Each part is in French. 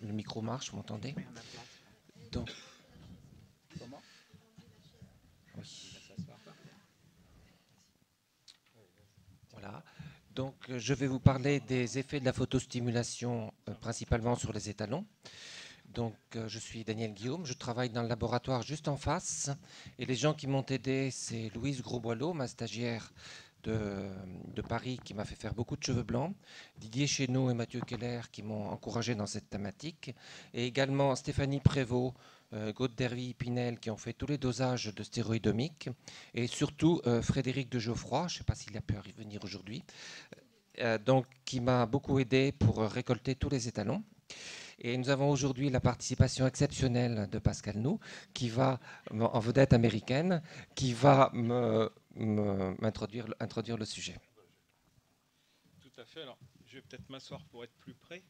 Le micro marche, vous m'entendez? Donc, Comment? oui, voilà. Donc, je vais vous parler des effets de la photostimulation, principalement sur les étalons. Donc, je suis Daniel Guillaume, je travaille dans le laboratoire juste en face. Et les gens qui m'ont aidé, c'est Louise Grosboileau, ma stagiaire de Paris, qui m'a fait faire beaucoup de cheveux blancs, Didier Chéneau et Mathieu Keller, qui m'ont encouragé dans cette thématique, et également Stéphanie Prévost, Gaude Dervy, Pinel, qui ont fait tous les dosages de stéroïdomiques, et surtout Frédéric de Geoffroy, je ne sais pas s'il a pu venir aujourd'hui, donc, qui m'a beaucoup aidé pour récolter tous les étalons. Et nous avons aujourd'hui la participation exceptionnelle de Pascal Nou, qui va, en vedette américaine, qui va introduire le sujet. Tout à fait. Alors, je vais peut-être m'asseoir pour être plus près.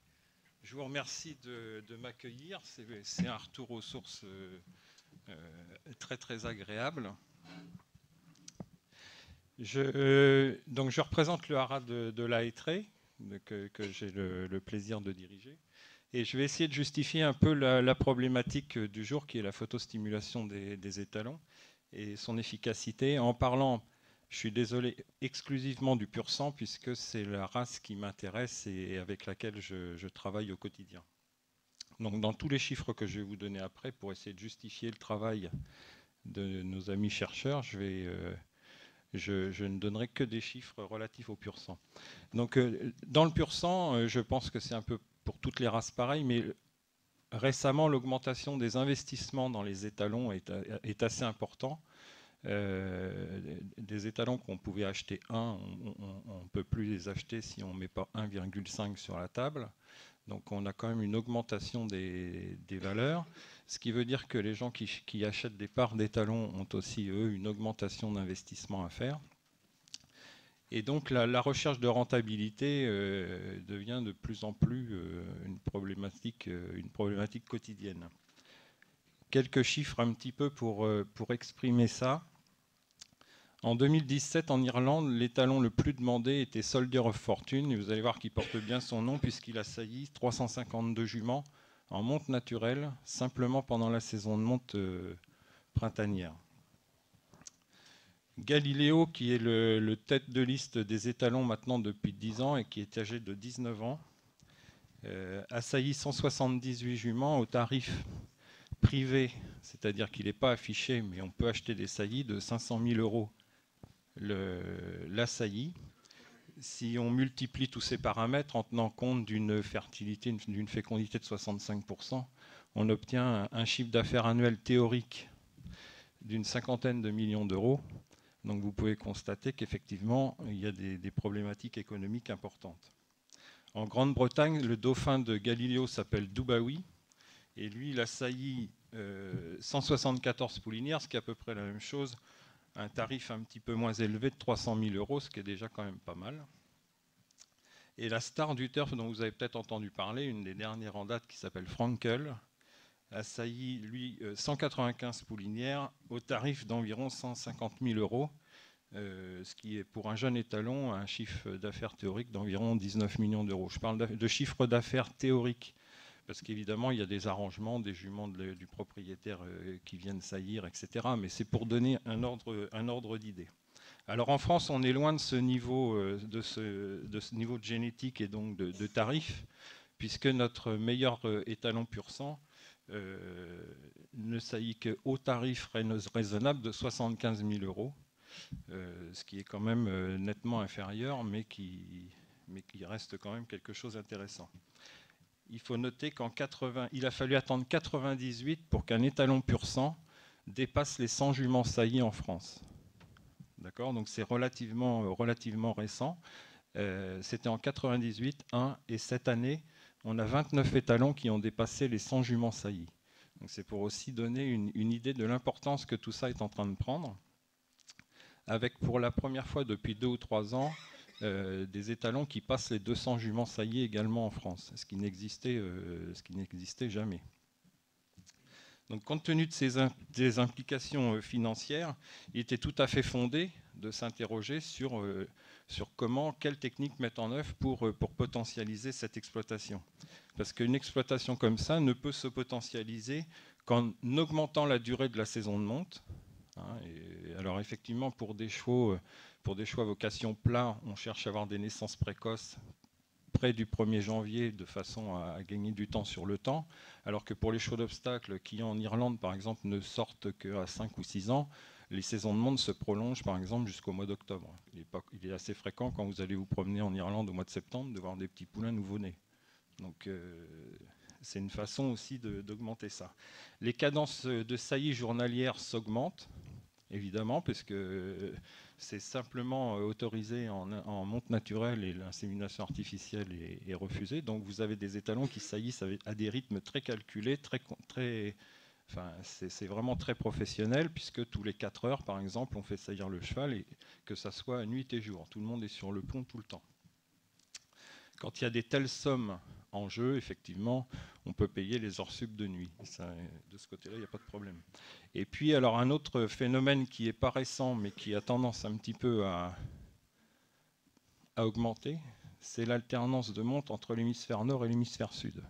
Je vous remercie de m'accueillir. C'est un retour aux sources très très agréable. Donc je représente le haras de La Hêtraie, que j'ai le plaisir de diriger. Et je vais essayer de justifier un peu la problématique du jour, qui est la photostimulation des étalons et son efficacité, en parlant, je suis désolé, exclusivement du pur sang, puisque c'est la race qui m'intéresse et avec laquelle je travaille au quotidien. Donc dans tous les chiffres que je vais vous donner après, pour essayer de justifier le travail de nos amis chercheurs, je ne donnerai que des chiffres relatifs au pur sang. Donc dans le pur sang, je pense que c'est un peu pour toutes les races pareil, mais récemment, l'augmentation des investissements dans les étalons est assez important. Des étalons qu'on pouvait acheter un, on ne peut plus les acheter si on ne met pas 1,5 sur la table. Donc on a quand même une augmentation des valeurs, ce qui veut dire que les gens qui achètent des parts d'étalons ont aussi, eux, une augmentation d'investissement à faire. Et donc la recherche de rentabilité devient de plus en plus une problématique quotidienne. Quelques chiffres un petit peu pour exprimer ça. En 2017, en Irlande, l'étalon le plus demandé était Soldier of Fortune. Et vous allez voir qu'il porte bien son nom puisqu'il a sailli 352 juments en monte naturelle, simplement pendant la saison de monte printanière. Galileo, qui est le tête de liste des étalons maintenant depuis 10 ans et qui est âgé de 19 ans, a sailli 178 juments au tarif privé, c'est-à-dire qu'il n'est pas affiché, mais on peut acheter des saillies de 500 000 euros la saillie. Si on multiplie tous ces paramètres en tenant compte d'une fertilité, d'une fécondité de 65%, on obtient un chiffre d'affaires annuel théorique d'une 50aine de millions d'euros. Donc vous pouvez constater qu'effectivement, il y a des problématiques économiques importantes. En Grande-Bretagne, le dauphin de Galiléo s'appelle Dubawi, et lui, il a sailli 174 poulinières, ce qui est à peu près la même chose, un tarif un petit peu moins élevé de 300 000 euros, ce qui est déjà quand même pas mal. Et la star du turf dont vous avez peut-être entendu parler, une des dernières en date qui s'appelle Frankel, a sailli, lui, 195 poulinières au tarif d'environ 150 000 euros, ce qui est pour un jeune étalon un chiffre d'affaires théorique d'environ 19 millions d'euros. Je parle de chiffre d'affaires théorique, parce qu'évidemment, il y a des arrangements, des juments du propriétaire qui viennent saillir, etc. Mais c'est pour donner un ordre d'idée. Alors en France, on est loin de ce niveau de niveau de génétique et donc de tarifs, puisque notre meilleur étalon pur sang ne saillit qu'au tarif raisonnable de 75 000 euros, ce qui est quand même nettement inférieur, mais qui reste quand même quelque chose d'intéressant. Il faut noter il a fallu attendre 98 pour qu'un étalon pur sang dépasse les 100 juments saillies en France. D'accord, donc c'est relativement récent. C'était en 98, et cette année, on a 29 étalons qui ont dépassé les 100 juments saillies. Donc c'est pour aussi donner une idée de l'importance que tout ça est en train de prendre, avec pour la première fois depuis 2 ou 3 ans, des étalons qui passent les 200 juments saillies également en France, ce qui n'existait jamais. Donc, compte tenu de des implications financières, il était tout à fait fondé de s'interroger sur quelle technique mettre en œuvre pour potentialiser cette exploitation. Parce qu'une exploitation comme ça ne peut se potentialiser qu'en augmentant la durée de la saison de monte. Et alors effectivement, pour des chevaux à vocation plat, on cherche à avoir des naissances précoces près du 1er janvier de façon à gagner du temps sur le temps, alors que pour les chevaux d'obstacle qui en Irlande par exemple ne sortent qu'à 5 ou 6 ans, les saisons de monte se prolongent par exemple jusqu'au mois d'octobre. Il est assez fréquent quand vous allez vous promener en Irlande au mois de septembre de voir des petits poulains nouveau-nés. Donc c'est une façon aussi d'augmenter ça. Les cadences de saillie journalières s'augmentent, évidemment, parce que c'est simplement autorisé en monte naturelle et l'insémination artificielle est refusée. Donc vous avez des étalons qui saillissent à des rythmes très calculés, c'est vraiment très professionnel, puisque tous les 4 heures, par exemple, on fait saillir le cheval, et que ça soit nuit et jour. Tout le monde est sur le pont tout le temps. Quand il y a des telles sommes en jeu, effectivement, on peut payer les heures sup de nuit. Ça, de ce côté-là, il n'y a pas de problème. Et puis, alors, un autre phénomène qui n'est pas récent, mais qui a tendance un petit peu à augmenter, c'est l'alternance de monte entre l'hémisphère nord et l'hémisphère sud.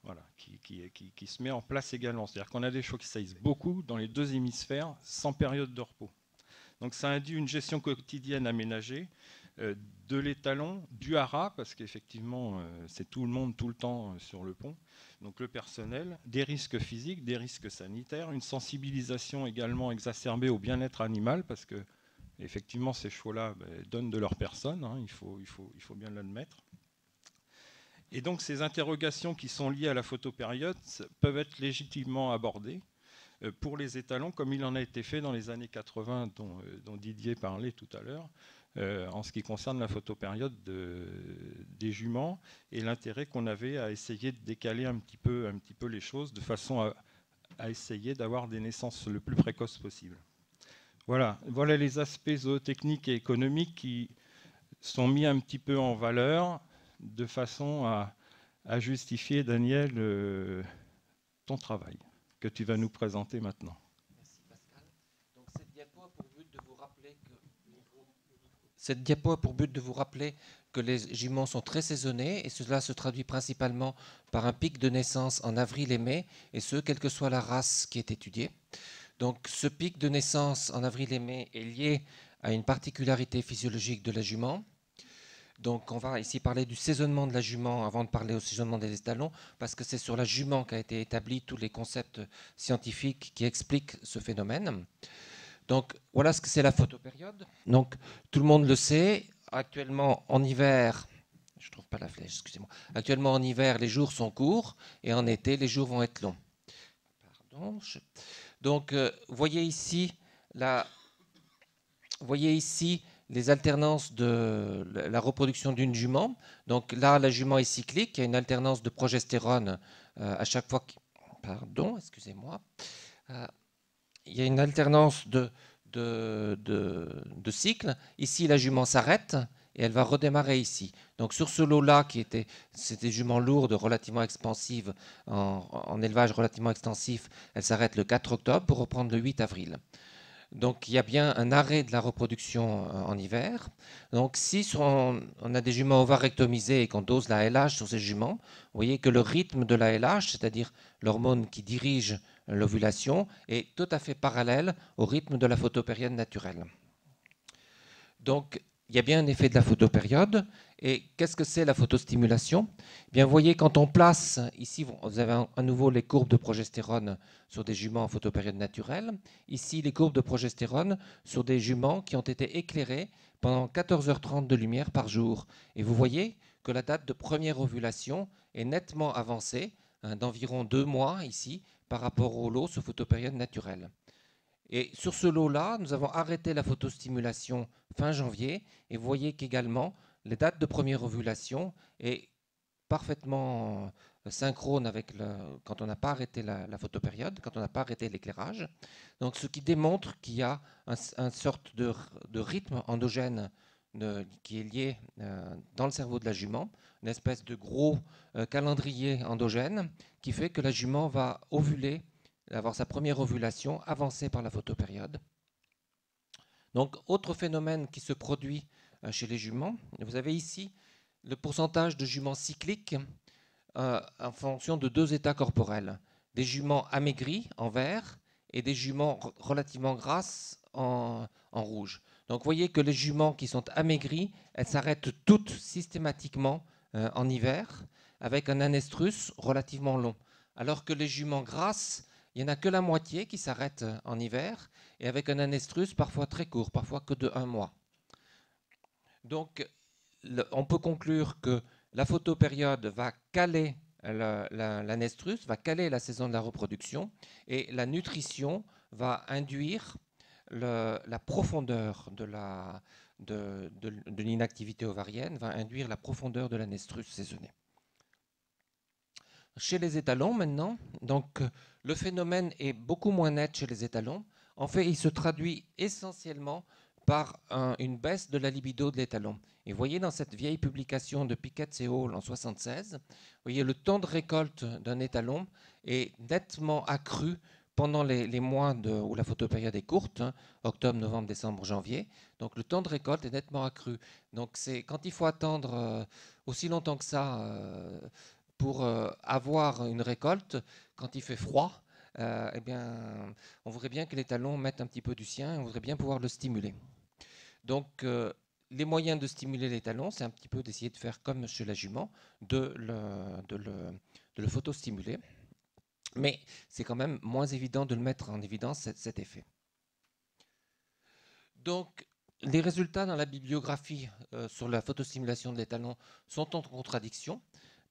Voilà, qui se met en place également. C'est-à-dire qu'on a des chevaux qui saillissent beaucoup dans les 2 hémisphères, sans période de repos. Donc, ça induit une gestion quotidienne aménagée, de l'étalon, du haras, parce qu'effectivement, c'est tout le monde, tout le temps sur le pont, donc le personnel, des risques physiques, des risques sanitaires, une sensibilisation également exacerbée au bien-être animal, parce que effectivement, ces chevaux-là donnent de leur personne, il faut bien l'admettre. Et donc, ces interrogations qui sont liées à la photopériode peuvent être légitimement abordées pour les étalons, comme il en a été fait dans les années 80, dont Didier parlait tout à l'heure, en ce qui concerne la photopériode des juments et l'intérêt qu'on avait à essayer de décaler un petit peu les choses de façon à essayer d'avoir des naissances le plus précoces possible. Voilà les aspects zootechniques et économiques qui sont mis un petit peu en valeur de façon à justifier, Daniel, ton travail que tu vas nous présenter maintenant. Merci Pascal. Donc, cette diapo a pour but de vous rappeler que les juments sont très saisonnés, et cela se traduit principalement par un pic de naissance en avril et mai, et ce, quelle que soit la race qui est étudiée. Donc ce pic de naissance en avril et mai est lié à une particularité physiologique de la jument. Donc on va ici parler du saisonnement de la jument avant de parler au saisonnement des étalons, parce que c'est sur la jument qu'a été établi tous les concepts scientifiques qui expliquent ce phénomène. Donc voilà ce que c'est la photopériode. Donc tout le monde le sait, actuellement en hiver, je ne trouve pas la flèche, excusez-moi. Actuellement en hiver, les jours sont courts, et en été, les jours vont être longs. Pardon. Donc voyez ici les alternances de la reproduction d'une jument. Donc là, la jument est cyclique, il y a une alternance de progestérone à chaque fois. Pardon, excusez-moi. Il y a une alternance de cycles. Ici, la jument s'arrête et elle va redémarrer ici. Donc sur ce lot-là, c'était jument lourde, relativement expansive, en élevage relativement extensif, elle s'arrête le 4 octobre pour reprendre le 8 avril. Donc il y a bien un arrêt de la reproduction en hiver. Donc si on a des juments ovarectomisés et qu'on dose la LH sur ces juments, vous voyez que le rythme de la LH, c'est-à-dire l'hormone qui dirige l'ovulation, est tout à fait parallèle au rythme de la photopériode naturelle. Donc il y a bien un effet de la photopériode. Et qu'est-ce que c'est la photostimulation ? Bien, vous voyez, quand on place, ici vous avez à nouveau les courbes de progestérone sur des juments en photopériode naturelle. Ici, les courbes de progestérone sur des juments qui ont été éclairés pendant 14h30 de lumière par jour. Et vous voyez que la date de première ovulation est nettement avancée, d'environ 2 mois ici, par rapport au lot sur photopériode naturelle. Et sur ce lot-là, nous avons arrêté la photostimulation fin janvier, et vous voyez qu'également, les dates de première ovulation est parfaitement synchrone avec quand on n'a pas arrêté la photopériode, quand on n'a pas arrêté l'éclairage. Donc, ce qui démontre qu'il y a une sorte de rythme endogène qui est lié dans le cerveau de la jument, une espèce de gros calendrier endogène qui fait que la jument va ovuler, avoir sa première ovulation avancée par la photopériode. Donc, autre phénomène qui se produit chez les juments, vous avez ici le pourcentage de juments cycliques en fonction de deux états corporels. Des juments amaigris en vert et des juments relativement grasses en rouge. Donc vous voyez que les juments qui sont amaigries, elles s'arrêtent toutes systématiquement en hiver avec un anestrus relativement long. Alors que les juments grasses, il n'y en a que la moitié qui s'arrête en hiver et avec un anestrus parfois très court, parfois que de 1 mois. Donc on peut conclure que la photopériode va caler l'anestrus, va caler la saison de la reproduction et la nutrition va induire la profondeur de l'inactivité ovarienne, va induire la profondeur de l'anestrus saisonné. Chez les étalons maintenant, donc le phénomène est beaucoup moins net chez les étalons. En fait, il se traduit essentiellement par une baisse de la libido de l'étalon. Et vous voyez dans cette vieille publication de Pickett et Hall en 1976, vous voyez le temps de récolte d'un étalon est nettement accru pendant les mois où la photopériode est courte, hein, octobre, novembre, décembre, janvier. Donc le temps de récolte est nettement accru. Donc c'est quand il faut attendre aussi longtemps que ça pour avoir une récolte, quand il fait froid, eh bien, on voudrait bien que l'étalon mette un petit peu du sien, on voudrait bien pouvoir le stimuler. Donc, les moyens de stimuler l'étalon, c'est un petit peu d'essayer de faire comme chez la jument, de le photostimuler. Mais c'est quand même moins évident de le mettre en évidence, cet effet. Donc, les résultats dans la bibliographie sur la photostimulation de l'étalon sont en contradiction.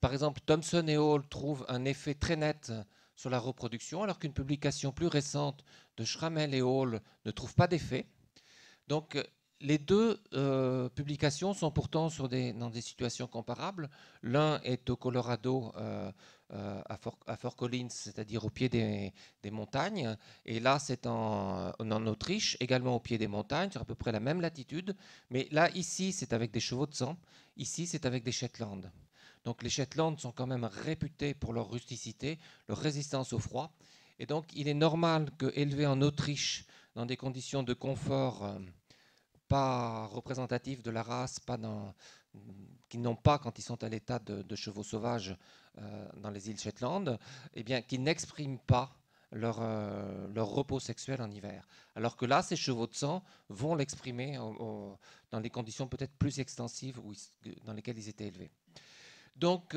Par exemple, Thomson et Hall trouvent un effet très net sur la reproduction, alors qu'une publication plus récente de Schrammel et Hall ne trouve pas d'effet. Donc, les deux publications sont pourtant dans des situations comparables. L'un est au Colorado, à Fort Collins, c'est-à-dire au pied des montagnes. Et là, c'est en Autriche, également au pied des montagnes, sur à peu près la même latitude. Mais là, ici, c'est avec des chevaux de sang. Ici, c'est avec des Shetland. Donc les Shetland sont quand même réputés pour leur rusticité, leur résistance au froid. Et donc, il est normal qu'élevés en Autriche, dans des conditions de confort pas représentatifs de la race, qui n'ont pas, quand ils sont à l'état de chevaux sauvages dans les îles Shetland, eh bien, qui n'expriment pas leur repos sexuel en hiver. Alors que là, ces chevaux de sang vont l'exprimer dans des conditions peut-être plus extensives dans lesquelles ils étaient élevés. Donc,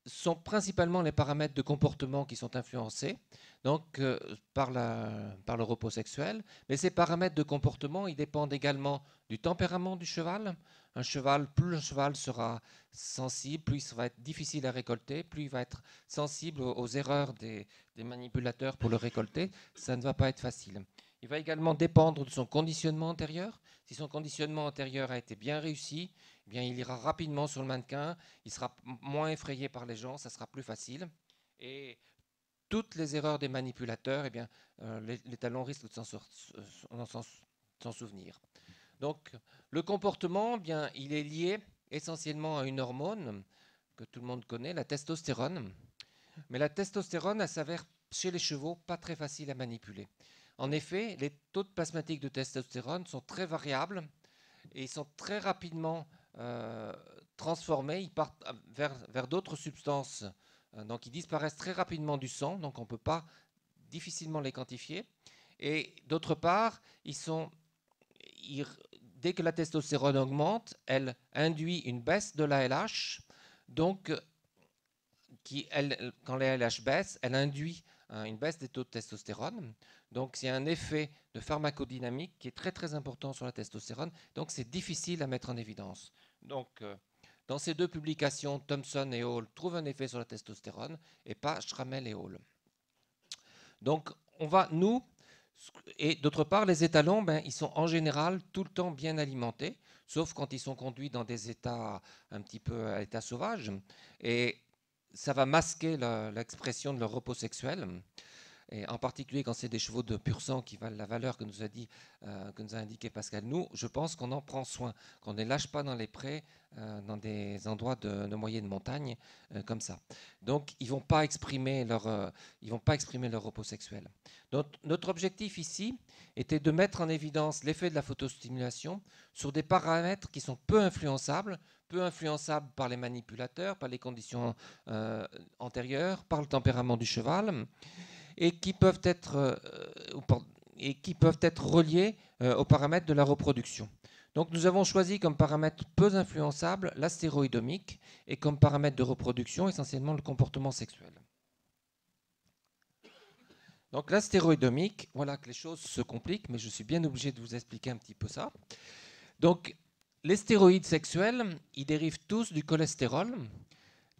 sont principalement les paramètres de comportement qui sont influencés donc, par le repos sexuel. Mais ces paramètres de comportement, ils dépendent également du tempérament du cheval. Plus le cheval sera sensible, plus il va être difficile à récolter, plus il va être sensible aux erreurs des manipulateurs pour le récolter. Ça ne va pas être facile. Il va également dépendre de son conditionnement antérieur. Si son conditionnement antérieur a été bien réussi, eh bien, il ira rapidement sur le mannequin, il sera moins effrayé par les gens, ça sera plus facile. Et toutes les erreurs des manipulateurs, eh bien, l'étalon risque de s'en souvenir. Donc, le comportement, eh bien, il est lié essentiellement à une hormone que tout le monde connaît, la testostérone. Mais la testostérone, elle s'avère chez les chevaux pas très facile à manipuler. En effet, les taux de plasmatique de testostérone sont très variables et ils sont très rapidement transformés. Ils partent vers d'autres substances, donc ils disparaissent très rapidement du sang, donc on ne peut pas difficilement les quantifier. Et d'autre part, dès que la testostérone augmente, elle induit une baisse de l'ALH, donc quand l'ALH baisse, elle induit une baisse des taux de testostérone. Donc c'est un effet de pharmacodynamique qui est très très important sur la testostérone. Donc c'est difficile à mettre en évidence. Donc dans ces deux publications, Thomson et Hall trouvent un effet sur la testostérone et pas Schrammel et Hall. Donc et d'autre part, les étalons, ils sont en général tout le temps bien alimentés, sauf quand ils sont conduits dans des états un petit peu à état sauvage. Et ça va masquer l'expression de leur repos sexuel. et en particulier quand c'est des chevaux de pur sang qui valent la valeur que nous a indiqué Pascal, nous, je pense qu'on en prend soin, qu'on ne les lâche pas dans les prés, dans des endroits de moyenne montagne, comme ça. Donc, ils ne vont pas exprimer leur repos sexuel. Donc, notre objectif ici était de mettre en évidence l'effet de la photostimulation sur des paramètres qui sont peu influençables par les manipulateurs, par les conditions antérieures, par le tempérament du cheval, et qui peuvent être reliés aux paramètres de la reproduction. Donc nous avons choisi comme paramètre peu influençable la stéroïdomique et comme paramètre de reproduction essentiellement le comportement sexuel. Donc la stéroïdomique, voilà que les choses se compliquent, mais je suis bien obligé de vous expliquer un petit peu ça. Donc les stéroïdes sexuels, ils dérivent tous du cholestérol.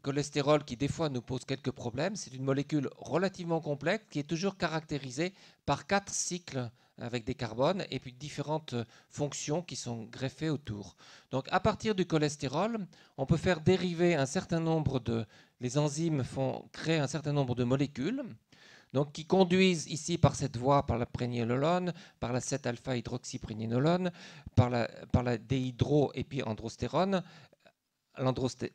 Cholestérol qui des fois nous pose quelques problèmes. C'est une molécule relativement complexe qui est toujours caractérisée par 4 cycles avec des carbones et puis différentes fonctions qui sont greffées autour. Donc à partir du cholestérol, on peut faire dériver un certain nombre de... Les enzymes créent un certain nombre de molécules donc, qui conduisent ici par cette voie, par la prégnénolone, par la 7-alpha-hydroxyprégnénolone, par la déhydroépiandrostérone,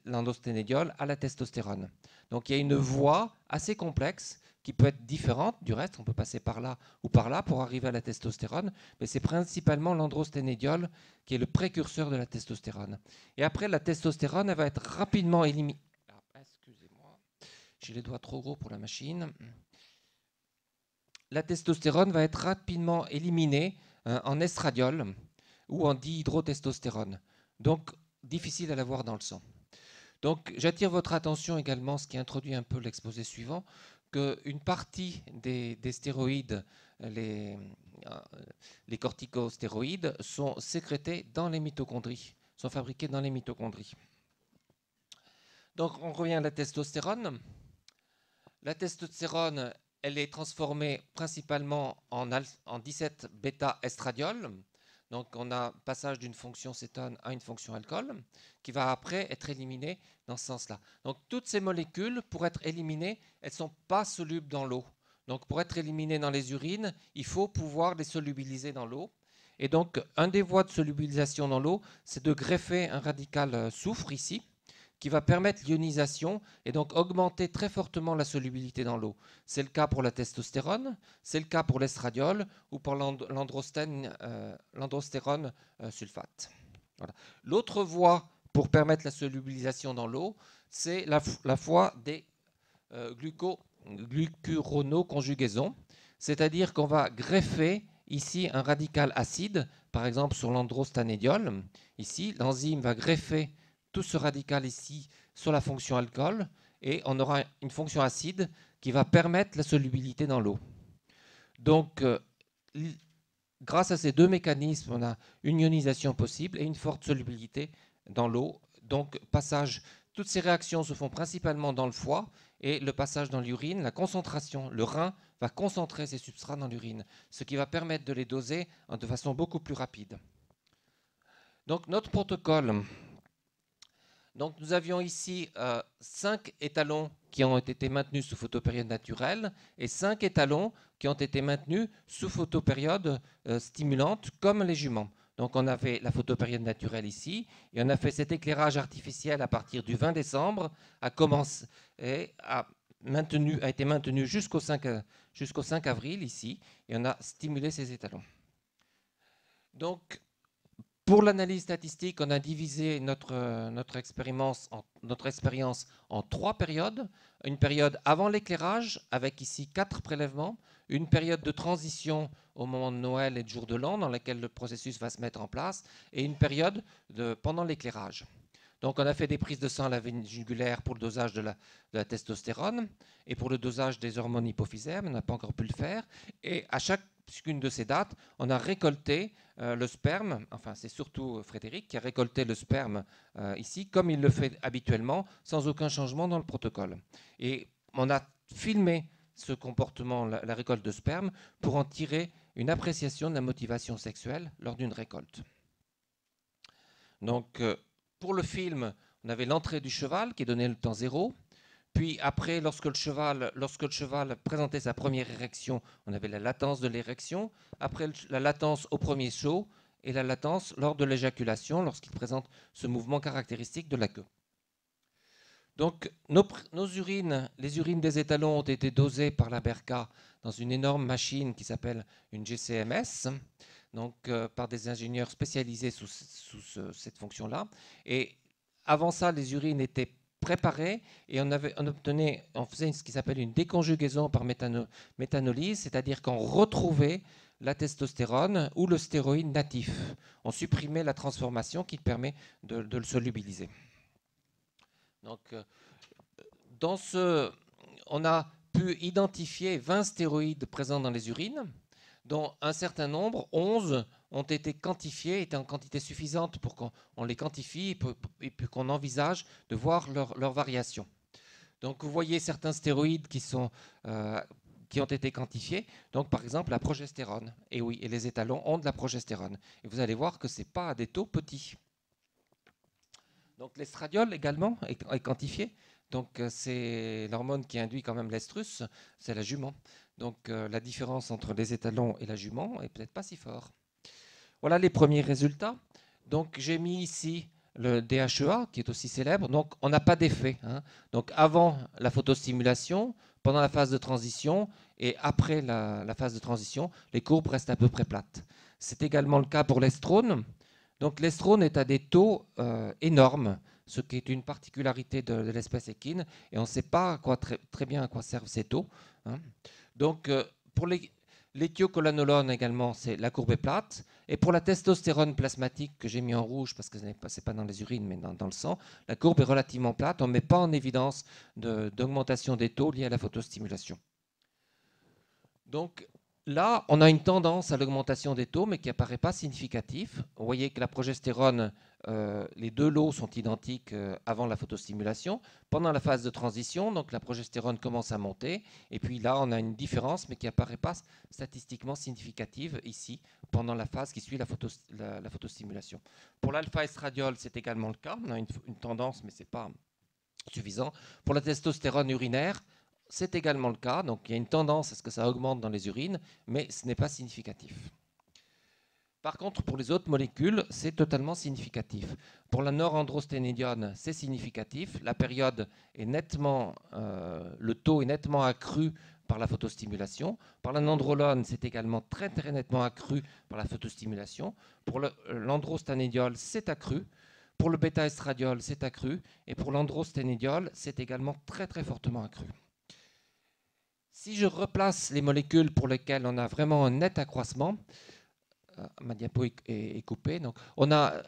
l'androsténédiol à la testostérone. Donc il y a une voie assez complexe qui peut être différente du reste, on peut passer par là ou par là pour arriver à la testostérone, mais c'est principalement l'androsténédiol qui est le précurseur de la testostérone. Et après, la testostérone, elle va être rapidement éliminée. Excusez-moi, j'ai les doigts trop gros pour la machine. La testostérone va être rapidement éliminée en estradiol ou en dihydrotestostérone. Donc, difficile à l'avoir dans le sang. Donc, j'attire votre attention également, ce qui introduit un peu l'exposé suivant, qu'une partie des stéroïdes, les corticostéroïdes, sont sécrétés dans les mitochondries, sont fabriqués dans les mitochondries. Donc, on revient à la testostérone. La testostérone, elle est transformée principalement en 17-bêta-estradiol. Donc, on a passage d'une fonction cétone à une fonction alcool qui va après être éliminée dans ce sens-là. Donc, toutes ces molécules, pour être éliminées, elles ne sont pas solubles dans l'eau. Donc, pour être éliminées dans les urines, il faut pouvoir les solubiliser dans l'eau. Et donc, un des voies de solubilisation dans l'eau, c'est de greffer un radical soufre ici, qui va permettre l'ionisation et donc augmenter très fortement la solubilité dans l'eau. C'est le cas pour la testostérone, c'est le cas pour l'estradiol ou pour l'androstérone sulfate. Voilà. L'autre voie pour permettre la solubilisation dans l'eau, c'est la voie des glucuronoconjugaisons, c'est-à-dire qu'on va greffer ici un radical acide, par exemple sur l'androstanédiol. Ici, l'enzyme va greffer tout ce radical ici sur la fonction alcool et on aura une fonction acide qui va permettre la solubilité dans l'eau. Donc, grâce à ces deux mécanismes, on a une ionisation possible et une forte solubilité dans l'eau. Donc, toutes ces réactions se font principalement dans le foie et le passage dans l'urine, la concentration, le rein va concentrer ces substrats dans l'urine, ce qui va permettre de les doser de façon beaucoup plus rapide. Donc, notre protocole. Donc, nous avions ici 5 étalons qui ont été maintenus sous photopériode naturelle et 5 étalons qui ont été maintenus sous photopériode stimulante, comme les juments. Donc, on avait la photopériode naturelle ici et on a fait cet éclairage artificiel à partir du 20 décembre, a été maintenu jusqu'au 5 avril ici et on a stimulé ces étalons. Donc, pour l'analyse statistique, on a divisé notre expérience en 3 périodes. Une période avant l'éclairage, avec ici 4 prélèvements. Une période de transition au moment de Noël et de jour de l'an, dans laquelle le processus va se mettre en place. Et une période pendant l'éclairage. Donc on a fait des prises de sang à la veine jugulaire pour le dosage de la testostérone et pour le dosage des hormones hypophysaires, mais on n'a pas encore pu le faire. Et à chacune de ces dates, on a récolté le sperme, enfin c'est surtout Frédéric qui a récolté le sperme ici, comme il le fait habituellement, sans aucun changement dans le protocole. Et on a filmé ce comportement, la récolte de sperme, pour en tirer une appréciation de la motivation sexuelle lors d'une récolte. Donc, pour le film, on avait l'entrée du cheval qui donnait le temps 0, Puis après, lorsque le cheval présentait sa première érection, on avait la latence de l'érection. Après, la latence au premier saut et la latence lors de l'éjaculation, lorsqu'il présente ce mouvement caractéristique de la queue. Donc, nos urines, les urines des étalons ont été dosées par la BERCA dans une énorme machine qui s'appelle une GCMS, donc par des ingénieurs spécialisés sous cette fonction-là. Et avant ça, les urines étaient préparées et on faisait ce qui s'appelle une déconjugaison par méthanolyse, c'est-à-dire qu'on retrouvait la testostérone ou le stéroïde natif. On supprimait la transformation qui permet de le solubiliser. Donc, on a pu identifier 20 stéroïdes présents dans les urines, dont un certain nombre, 11, ont été quantifiés, étaient en quantité suffisante pour qu'on les quantifie et puis qu'on envisage de voir leur variation. Donc vous voyez certains stéroïdes qui ont été quantifiés. Donc par exemple la progestérone. Et oui, et les étalons ont de la progestérone. Et vous allez voir que ce n'est pas à des taux petits. Donc l'estradiol également est quantifié. Donc c'est l'hormone qui induit quand même l'estrus, c'est la jument. Donc la différence entre les étalons et la jument est peut-être pas si fort. Voilà les premiers résultats. Donc j'ai mis ici le DHEA qui est aussi célèbre. Donc on n'a pas d'effet. Donc avant la photostimulation, pendant la phase de transition et après la phase de transition, les courbes restent à peu près plates. C'est également le cas pour l'estrone. Donc l'estrone est à des taux énormes, ce qui est une particularité de l'espèce équine, et on ne sait pas très bien à quoi servent ces taux. Donc pour l'éthiocholanolone également, la courbe est plate, et pour la testostérone plasmatique que j'ai mis en rouge parce que ce n'est pas dans les urines mais dans le sang, la courbe est relativement plate, on ne met pas en évidence d'augmentation des taux liés à la photostimulation. Donc là, on a une tendance à l'augmentation des taux, mais qui n'apparaît pas significatif. Vous voyez que la progestérone, les deux lots sont identiques avant la photostimulation. Pendant la phase de transition, donc la progestérone commence à monter. Et puis là, on a une différence, mais qui n'apparaît pas statistiquement significative ici, pendant la phase qui suit la photostimulation. Pour l'alpha-estradiol, c'est également le cas. On a une tendance, mais ce n'est pas suffisant. Pour la testostérone urinaire, c'est également le cas, donc il y a une tendance à ce que ça augmente dans les urines, mais ce n'est pas significatif. Par contre, pour les autres molécules, c'est totalement significatif. Pour la norandrosténidione, c'est significatif. La période est nettement, le taux est nettement accru par la photostimulation. Par la nandrolone, c'est également très, très nettement accru par la photostimulation. Pour l'androsténidiol, c'est accru. Pour le bêta-estradiol, c'est accru. Et pour l'androsténidiol, c'est également très, très fortement accru. Si je replace les molécules pour lesquelles on a vraiment un net accroissement, ma diapo est coupée, donc on a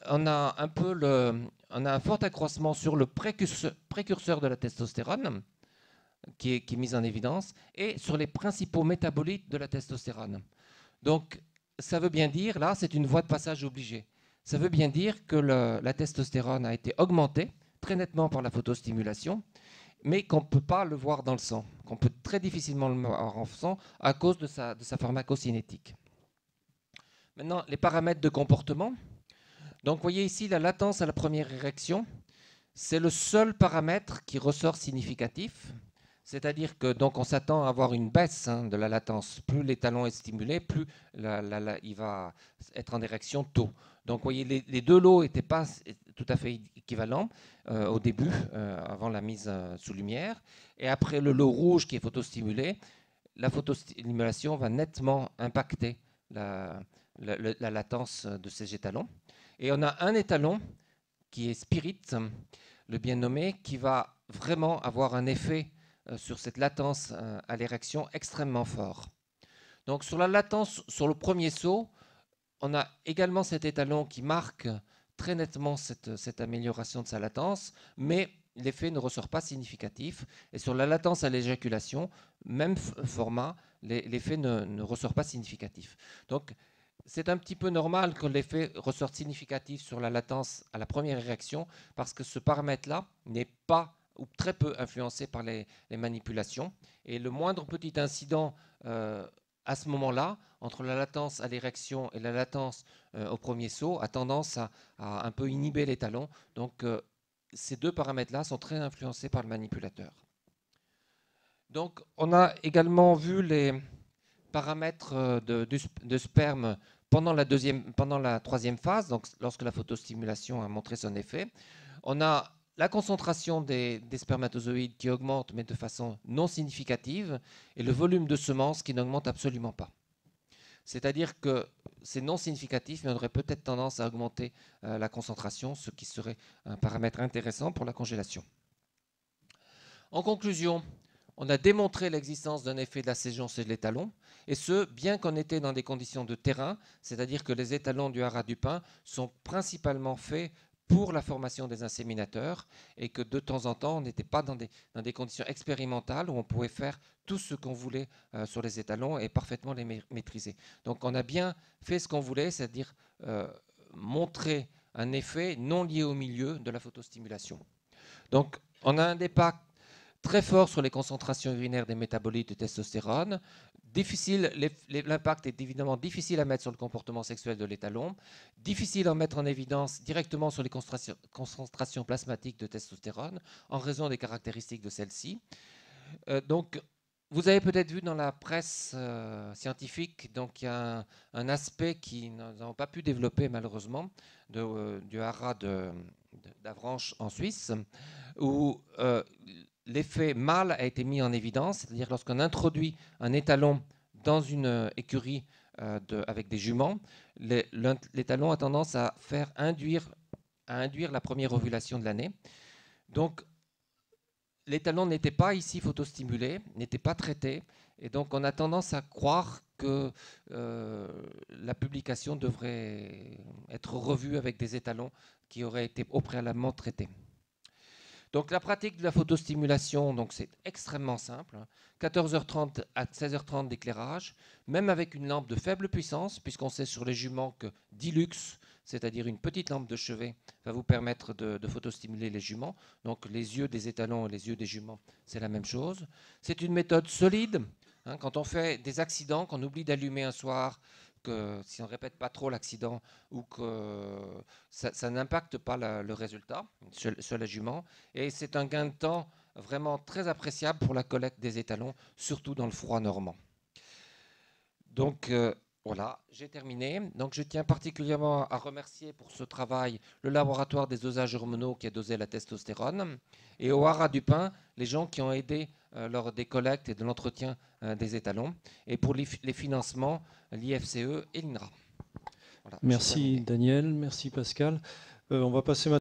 un fort accroissement sur le précurseur de la testostérone, qui est mis en évidence, et sur les principaux métabolites de la testostérone. Donc ça veut bien dire, là c'est une voie de passage obligée, ça veut bien dire que la testostérone a été augmentée très nettement par la photostimulation, mais qu'on ne peut pas le voir dans le sang, qu'on peut très difficilement le voir en sang à cause de sa pharmacocinétique. Maintenant, les paramètres de comportement. Donc, vous voyez ici la latence à la première érection. C'est le seul paramètre qui ressort significatif. C'est-à-dire que donc on s'attend à avoir une baisse de la latence. Plus l'étalon est stimulé, plus il va être en érection tôt. Donc, vous voyez, les deux lots n'étaient pas tout à fait équivalents au début, avant la mise sous lumière. Et après le lot rouge qui est photostimulé, la photostimulation va nettement impacter la latence de ces étalons. Et on a un étalon qui est Spirit, le bien nommé, qui va vraiment avoir un effet sur cette latence à l'érection extrêmement fort. Donc sur la latence, sur le premier saut, on a également cet étalon qui marque très nettement cette amélioration de sa latence, mais l'effet ne ressort pas significatif. Et sur la latence à l'éjaculation, même format, l'effet ne ressort pas significatif. Donc c'est un petit peu normal que l'effet ressorte significatif sur la latence à la première érection, parce que ce paramètre-là n'est pas ou très peu influencé par les manipulations. Et le moindre petit incident à ce moment-là, entre la latence à l'érection et la latence au premier saut, a tendance à un peu inhiber l'étalon. Donc ces deux paramètres-là sont très influencés par le manipulateur. Donc, on a également vu les paramètres de sperme pendant la troisième phase, donc lorsque la photostimulation a montré son effet. On a la concentration des spermatozoïdes qui augmente, mais de façon non significative, et le volume de semences qui n'augmente absolument pas. C'est-à-dire que c'est non significatif, mais on aurait peut-être tendance à augmenter la concentration, ce qui serait un paramètre intéressant pour la congélation. En conclusion, on a démontré l'existence d'un effet de la séance chez l'étalon, et ce, bien qu'on était dans des conditions de terrain, c'est-à-dire que les étalons du haras du pin sont principalement faits pour la formation des inséminateurs, et que de temps en temps, on n'était pas dans des conditions expérimentales où on pouvait faire tout ce qu'on voulait sur les étalons et parfaitement les maîtriser. Donc on a bien fait ce qu'on voulait, c'est-à-dire montrer un effet non lié au milieu de la photostimulation. Donc on a un départ très fort sur les concentrations urinaires des métabolites de testostérone. L'impact est évidemment difficile à mettre sur le comportement sexuel de l'étalon, difficile à mettre en évidence directement sur les concentrations plasmatiques de testostérone en raison des caractéristiques de celles-ci. Donc, vous avez peut-être vu dans la presse scientifique, donc il y a un aspect qui nous n'avons pas pu développer malheureusement du haras d'Avranches en Suisse, où l'effet mâle a été mis en évidence, c'est-à-dire lorsqu'on introduit un étalon dans une écurie avec des juments, l'étalon a tendance à faire induire la première ovulation de l'année. Donc, l'étalon n'était pas ici photostimulé, n'était pas traité, et donc on a tendance à croire que la publication devrait être revue avec des étalons qui auraient été au préalablement traités. Donc la pratique de la photostimulation, donc c'est extrêmement simple. 14h30 à 16h30 d'éclairage, même avec une lampe de faible puissance, puisqu'on sait sur les juments que 10 lux, c'est-à-dire une petite lampe de chevet, va vous permettre de photostimuler les juments. Donc les yeux des étalons et les yeux des juments, c'est la même chose. C'est une méthode solide. Quand on fait des accidents, qu'on oublie d'allumer un soir, que si on ne répète pas trop l'accident ou que ça n'impacte pas le résultat sur la jument. Et c'est un gain de temps vraiment très appréciable pour la collecte des étalons, surtout dans le froid normand. Donc voilà, j'ai terminé. Donc je tiens particulièrement à remercier pour ce travail le laboratoire des dosages hormonaux qui a dosé la testostérone et au haras du pin, les gens qui ont aidé lors des collectes et de l'entretien des étalons. Et pour les financements, l'IFCE et l'INRA. Voilà, merci Daniel, merci Pascal. On va passer maintenant